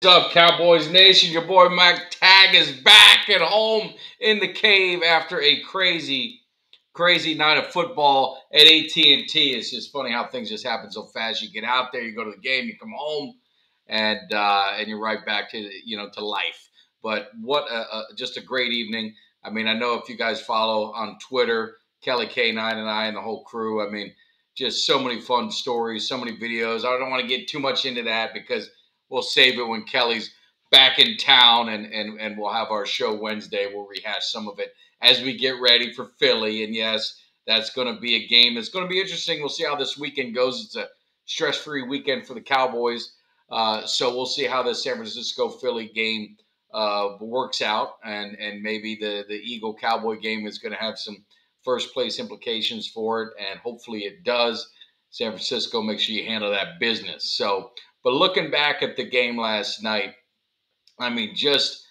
What's up, Cowboys Nation? Your boy Mike Tag is back at home in the cave after a crazy, crazy night of football at AT&T. It's just funny how things just happen so fast. You get out there, you go to the game, you come home, and you're right back to to life. But what just a great evening. I mean, I know if you guys follow on Twitter, Kelly K9 and I and the whole crew. I mean, just so many fun stories, so many videos. I don't want to get too much into that because we'll save it when Kelly's back in town, and we'll have our show Wednesday. We'll rehash some of it as we get ready for Philly. And yes, that's going to be a game that's going to be interesting. We'll see how this weekend goes. It's a stress-free weekend for the Cowboys. So we'll see how the San Francisco-Philly game works out, and maybe the Eagle-Cowboy game is going to have some first-place implications for it, and hopefully it does. San Francisco, make sure you handle that business. So, but looking back at the game last night, I mean, just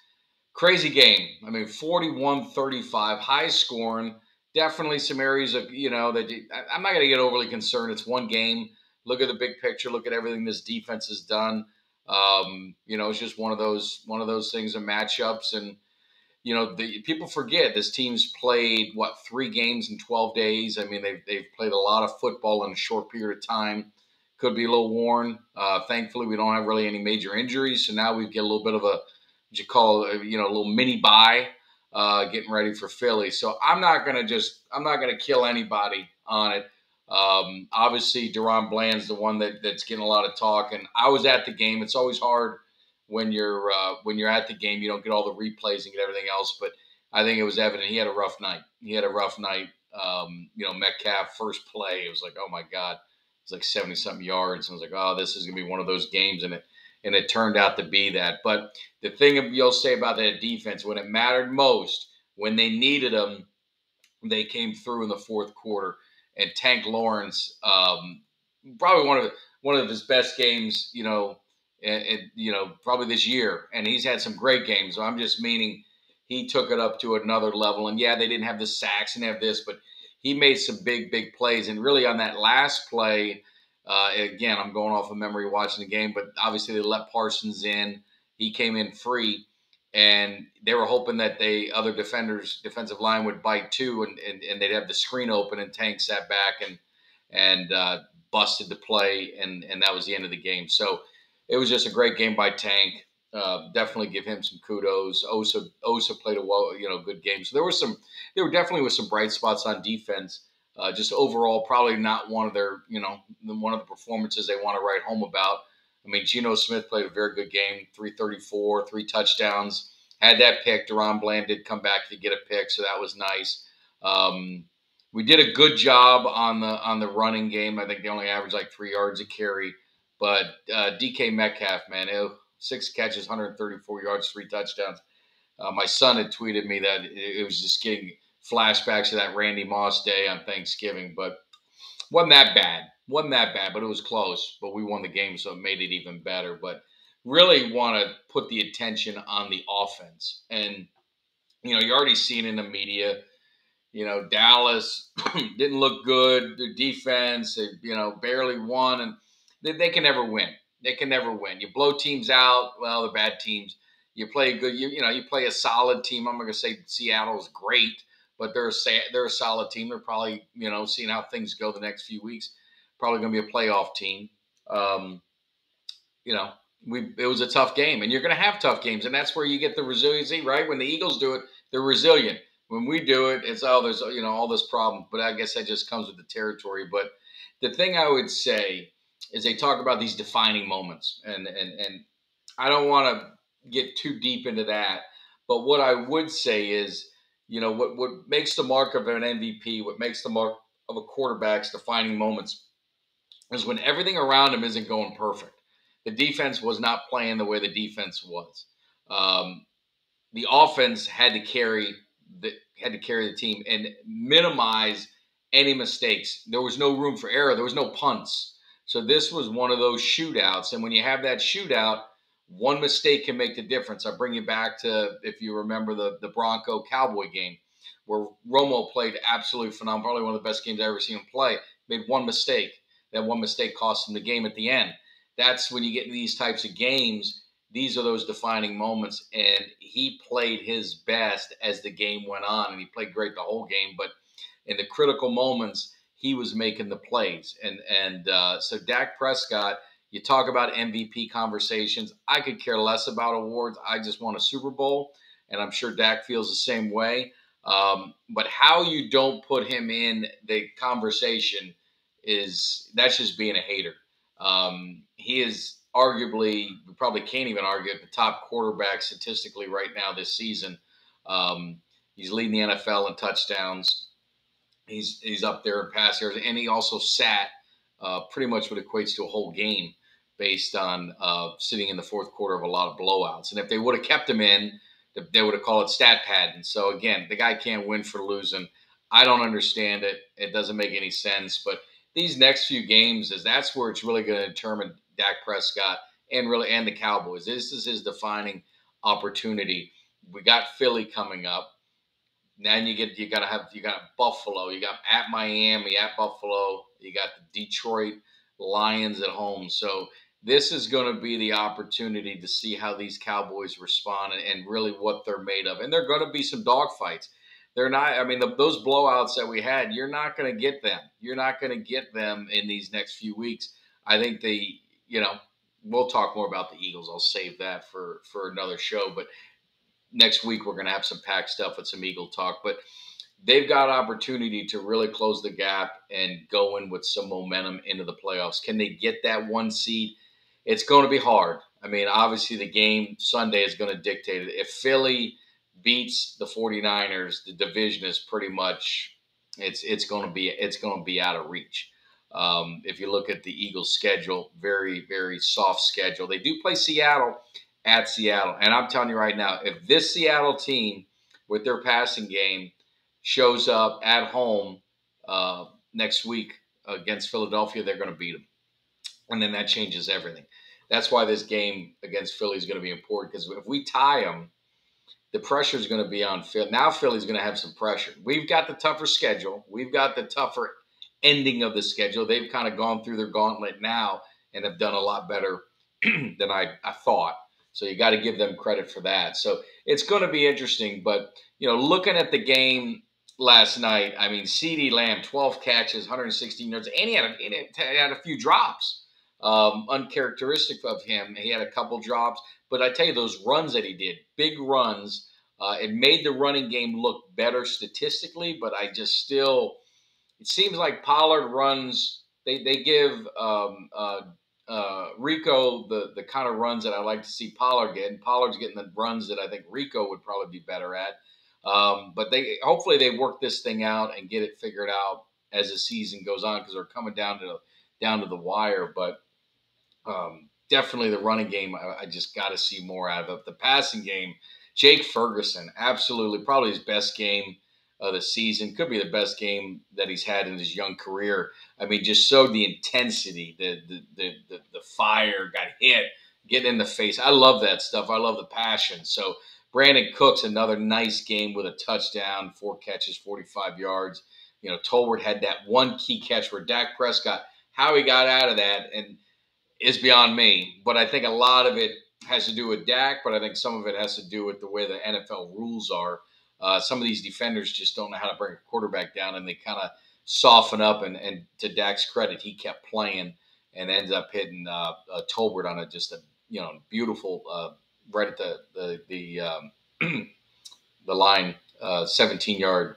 crazy game. I mean, 41-35, high scoring. Definitely some areas of, I'm not going to get overly concerned. It's one game. Look at the big picture. Look at everything this defense has done. It's just one of those things of matchups. And, the people forget this team's played, 3 games in 12 days. I mean, they've played a lot of football in a short period of time. Could be a little worn. Thankfully, we don't have really any major injuries. So now we get a little bit of a little mini bye, getting ready for Philly. So I'm not gonna kill anybody on it. Obviously, Deron Bland's the one that's getting a lot of talk, and I was at the game. It's always hard when you're at the game. You don't get all the replays and get everything else, but I think it was evident he had a rough night. Metcalf first play, it was like, oh my God, it's like 70-something yards. And I was like, oh, this is gonna be one of those games, and it turned out to be that. But the thing you'll say about that defense, when it mattered most, when they needed them, they came through in the fourth quarter. And Tank Lawrence, probably one of his best games, probably this year. And he's had some great games. So I'm just meaning he took it up to another level. And yeah, they didn't have the sacks and have this, but he made some big, big plays. And really on that last play, again, I'm going off of memory watching the game, but obviously they let Parsons in. He came in free, and they were hoping that other defensive line would bite too, and they'd have the screen open, and Tank sat back and busted the play, and that was the end of the game. So it was just a great game by Tank. Definitely give him some kudos. Osa played a good game. So there were definitely some bright spots on defense. Just overall, probably not one of the performances they want to write home about. I mean, Geno Smith played a very good game, 334, 3 touchdowns. Had that pick. Deron Bland did come back to get a pick, so that was nice. We did a good job on the running game. I think they only averaged like 3 yards a carry. But DK Metcalf, man, 6 catches, 134 yards, 3 touchdowns. My son had tweeted me that it was just getting flashbacks to that Randy Moss day on Thanksgiving, but wasn't that bad, but it was close. But we won the game, so it made it even better. But really want to put the attention on the offense. And, you're already seeing in the media, Dallas didn't look good. Their defense, they, barely won, and they can never win. They can never win. You blow teams out, well, the bad teams. You play a good, you play a solid team. I'm not going to say Seattle's great, but they're a solid team. They're probably, seeing how things go the next few weeks, probably going to be a playoff team. It was a tough game, and you're going to have tough games, and that's where you get the resiliency, right? When the Eagles do it, they're resilient. When we do it, it's there's all this problem. But I guess that just comes with the territory. But the thing I would say is they talk about these defining moments, and I don't want to get too deep into that. But what I would say is, what makes the mark of an MVP, what makes the mark of a quarterback's defining moments is when everything around him isn't going perfect. The defense was not playing the way the defense was. The offense had to carry the team and minimize any mistakes. There was no room for error. There was no punts. So this was one of those shootouts. And when you have that shootout, one mistake can make the difference. I bring you back to, if you remember, the Bronco-Cowboy game where Romo played absolutely phenomenal. Probably one of the best games I've ever seen him play. Made one mistake. That one mistake cost him the game at the end. That's when you get in these types of games, these are those defining moments. And he played his best as the game went on, and he played great the whole game. But in the critical moments, he was making the plays. So Dak Prescott, you talk about MVP conversations. I could care less about awards. I just won a Super Bowl, and I'm sure Dak feels the same way. But how you don't put him in the conversation that's just being a hater. He is arguably, we probably can't even argue, the top quarterback statistically right now this season. He's leading the NFL in touchdowns. He's up there in pass yards, and he also sat pretty much what equates to a whole game based on sitting in the fourth quarter of a lot of blowouts. And if they would have kept him in, they would have called it stat padding. So again, the guy can't win for losing. I don't understand it. It doesn't make any sense. But these next few games, that's where it's really going to determine Dak Prescott and the Cowboys. This is his defining opportunity. We got Philly coming up. Then you got Buffalo, you got at Miami, at Buffalo, you got the Detroit Lions at home. So this is going to be the opportunity to see how these Cowboys respond and really what they're made of. And they're going to be some dogfights. They're not. I mean, those blowouts that we had, you're not going to get them. You're not going to get them in these next few weeks. I think we'll talk more about the Eagles. I'll save that for another show, but next week we're going to have some packed stuff with some Eagle talk, but they've got opportunity to really close the gap and go in with some momentum into the playoffs. Can they get that one seed? It's going to be hard. I mean, obviously the game Sunday is going to dictate it. If Philly beats the 49ers, the division is pretty much it's going to be out of reach. If you look at the Eagles' schedule, very, very soft schedule. They do play Seattle at Seattle. And I'm telling you right now, if this Seattle team with their passing game shows up at home next week against Philadelphia, they're going to beat them. And then that changes everything. That's why this game against Philly is going to be important, because if we tie them, the pressure is going to be on Philly. Now Philly's going to have some pressure. We've got the tougher schedule. We've got the tougher ending of the schedule. They've kind of gone through their gauntlet now and have done a lot better than I thought. So you got to give them credit for that. So it's going to be interesting. But, looking at the game last night, I mean, CeeDee Lamb, 12 catches, 116 yards, and he had a few drops, uncharacteristic of him. He had a couple drops. But I tell you, those runs that he did, big runs, it made the running game look better statistically. But it seems like Pollard runs, they give Rico the kind of runs that I like to see Pollard get, and Pollard's getting the runs that I think Rico would probably be better at. But hopefully they work this thing out and get it figured out as the season goes on, because they're coming down to the wire. But definitely the running game, I just got to see more out of it. The passing game, Jake Ferguson, absolutely probably his best game of the season. Could be the best game that he's had in his young career. I mean, just showed the intensity, the fire, got hit, getting in the face. I love that stuff. I love the passion. So Brandon Cooks, another nice game with a touchdown, 4 catches, 45 yards. Tolbert had that one key catch where Dak Prescott, how he got out of that, and is beyond me. But I think a lot of it has to do with Dak, but I think some of it has to do with the way the NFL rules are. Some of these defenders just don't know how to bring a quarterback down, and they kind of soften up. And to Dak's credit, he kept playing and ends up hitting Tolbert on a beautiful right at the line, 17-yard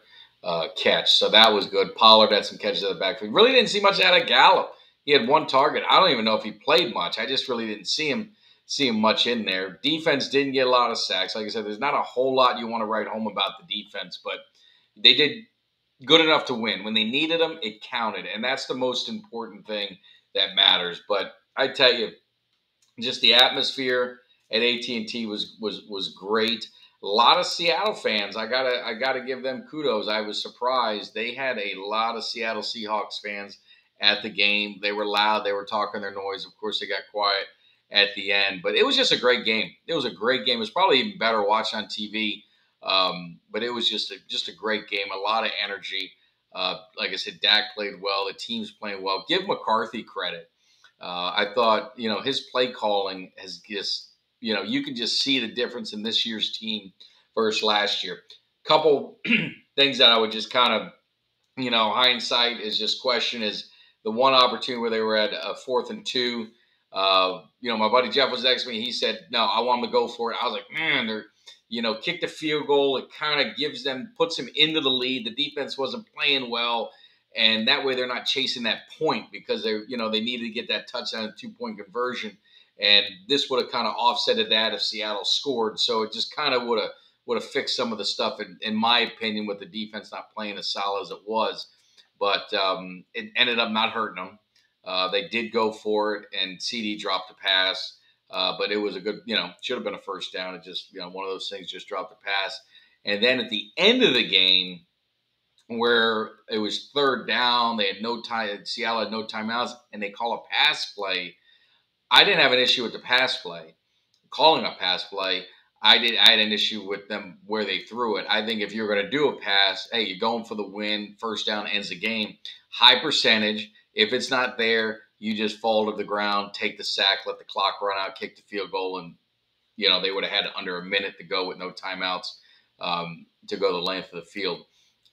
catch. So that was good. Pollard had some catches at the backfield. Really didn't see much out of Gallup. He had one target. I don't even know if he played much. I just really didn't see him much in there. Defense didn't get a lot of sacks. Like I said, there's not a whole lot you want to write home about the defense, but they did good enough to win. When they needed them, it counted, and that's the most important thing that matters. But I tell you, just the atmosphere at AT&T was great. A lot of Seattle fans. I gotta give them kudos. I was surprised. They had a lot of Seattle Seahawks fans at the game. They were loud. They were talking their noise. Of course, they got quiet at the end. But it was just a great game. It was a great game. It was probably even better watched on TV. But it was just a great game. A lot of energy. Like I said, Dak played well. The team's playing well. Give McCarthy credit. I thought, his play calling has just you can just see the difference in this year's team versus last year. Couple things that I would just kind of, hindsight is just question is the one opportunity where they were at 4th and 2. My buddy Jeff was next to me. He said, no, I want them to go for it. I was like, man, they're, kick the field goal. It kind of puts them into the lead. The defense wasn't playing well. And that way they're not chasing that point because they needed to get that touchdown and 2-point conversion. And this would have kind of offsetted that if Seattle scored. So it just kind of would have fixed some of the stuff, in my opinion, with the defense not playing as solid as it was. But it ended up not hurting them. They did go for it, and CD dropped the pass. But it was a good, should have been a first down. It just, one of those things, just dropped the pass. And then at the end of the game, where it was 3rd down, they had no time. Seattle had no timeouts, and they call a pass play. I didn't have an issue with the pass play, calling a pass play. I had an issue with them where they threw it. I think if you're going to do a pass, hey, you're going for the win. First down ends the game. High percentage. If it's not there, you just fall to the ground, take the sack, let the clock run out, kick the field goal, and they would have had under a minute to go with no timeouts to go the length of the field.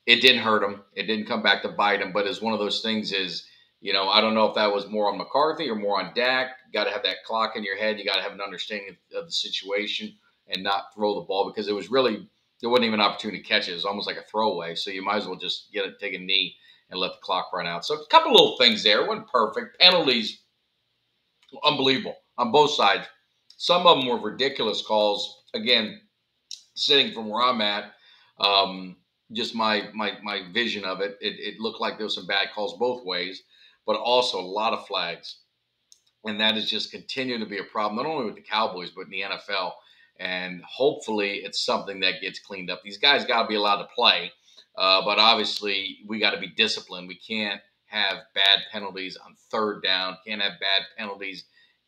It didn't hurt them. It didn't come back to bite them. But it's one of those things is, I don't know if that was more on McCarthy or more on Dak. You got to have that clock in your head. You got to have an understanding of the situation and not throw the ball because there wasn't even an opportunity to catch it. It was almost like a throwaway. So you might as well just take a knee and let the clock run out. So a couple little things there. It wasn't perfect. Penalties, unbelievable on both sides. Some of them were ridiculous calls. Again, sitting from where I'm at, just my vision of it, it looked like there was some bad calls both ways, but also a lot of flags. And that is just continuing to be a problem, not only with the Cowboys, but in the NFL. And hopefully it's something that gets cleaned up. These guys got to be allowed to play. But obviously we got to be disciplined. We can't have bad penalties on 3rd down. Can't have bad penalties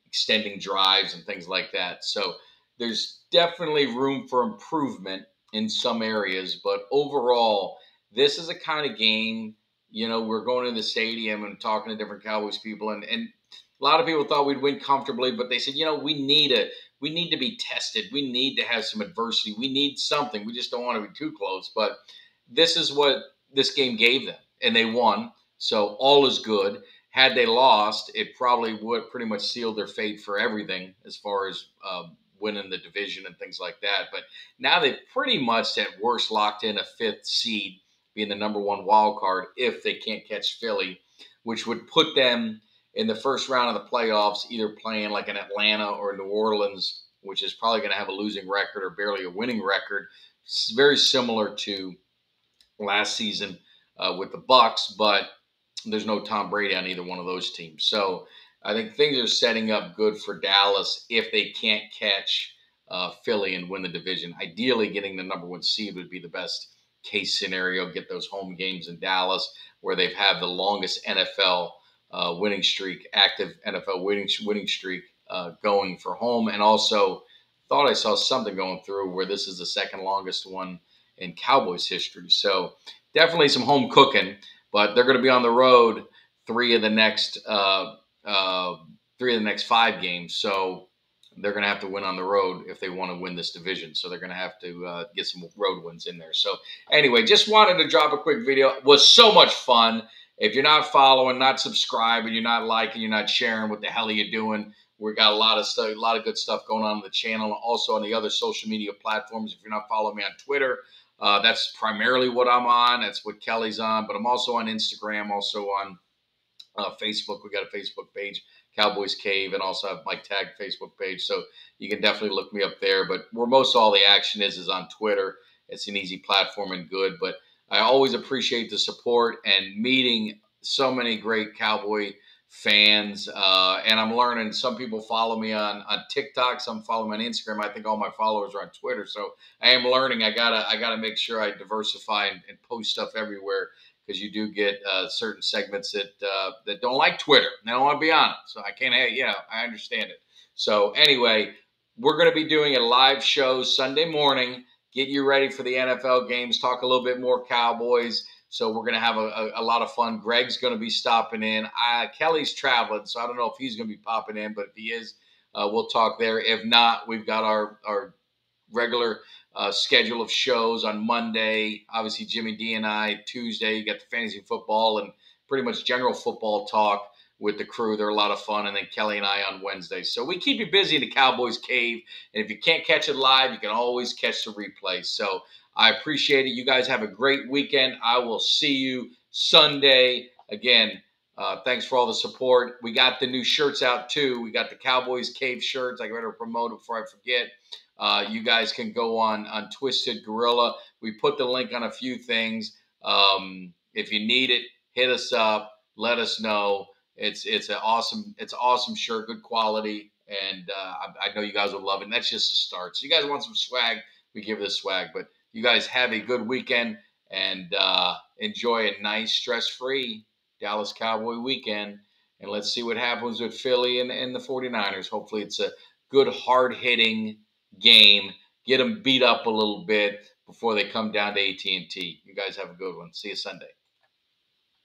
extending drives and things like that. So there's definitely room for improvement in some areas. But overall, this is a kind of game, we're going to the stadium and talking to different Cowboys people. And a lot of people thought we'd win comfortably, but they said, we need to be tested. We need to have some adversity. We need something. We just don't want to be too close. But this is what this game gave them, and they won. So all is good. Had they lost, it probably would pretty much seal their fate for everything as far as winning the division and things like that. But now they've pretty much at worst locked in a 5th seed, being the number 1 wild card if they can't catch Philly, which would put them in the first round of the playoffs, either playing like an Atlanta or New Orleans, which is probably going to have a losing record or barely a winning record. It's very similar to last season with the Bucs, but there's no Tom Brady on either one of those teams. So I think things are setting up good for Dallas if they can't catch Philly and win the division. Ideally, getting the number 1 seed would be the best case scenario. Get those home games in Dallas where they've had the longest NFL winning streak, active NFL winning streak going for home. And also thought I saw something going through where this is the 2nd longest one in Cowboys history. So definitely some home cooking, but they're going to be on the road 3 of the next 5 games. So they're going to have to win on the road if they want to win this division. So they're going to have to get some road wins in there. So anyway, just wanted to drop a quick video. It was so much fun. If you're not following, not subscribing, you're not liking, you're not sharing, what the hell are you doing? We got a lot of stuff, a lot of good stuff going on the channel. Also on the other social media platforms. If you're not following me on Twitter, that's primarily what I'm on. That's what Kelly's on. But I'm also on Instagram, also on Facebook. We got a Facebook page, Cowboys Cave, and also have Mike Tag Facebook page. So you can definitely look me up there. But where most all the action is on Twitter. It's an easy platform and good. But I always appreciate the support and meeting so many great Cowboy fans. And I'm learning. Some people follow me on TikTok. Some follow me on Instagram. I think all my followers are on Twitter. So I am learning. I gotta make sure I diversify and post stuff everywhere, because you do get certain segments that don't like Twitter. They don't want to be on it. So I can't, I understand it. So anyway, we're going to be doing a live show Sunday morning. Get you ready for the NFL games. Talk a little bit more Cowboys. So we're going to have a lot of fun. Greg's going to be stopping in. Kelly's traveling, so I don't know if he's going to be popping in. But if he is, we'll talk there. If not, we've got our regular schedule of shows on Monday. Obviously, Jimmy D and I. Tuesday, you got the fantasy football and pretty much general football talk with the crew. They're a lot of fun. And then Kelly and I on Wednesday. So we keep you busy in the Cowboys cave. And if you can't catch it live, you can always catch the replay. So I appreciate it. You guys have a great weekend. I will see you Sunday. Again, thanks for all the support. We got the new shirts out, too. We got the Cowboys Cave shirts. I better promote it before I forget. You guys can go on Twisted Gorilla. We put the link on a few things. If you need it, hit us up. Let us know. It's an awesome shirt, good quality, and I know you guys will love it. And that's just the start. So you guys want some swag, we give this swag. But you guys have a good weekend and enjoy a nice, stress-free Dallas Cowboy weekend. And let's see what happens with Philly and the 49ers. Hopefully it's a good, hard-hitting game. Get them beat up a little bit before they come down to AT&T. You guys have a good one. See you Sunday.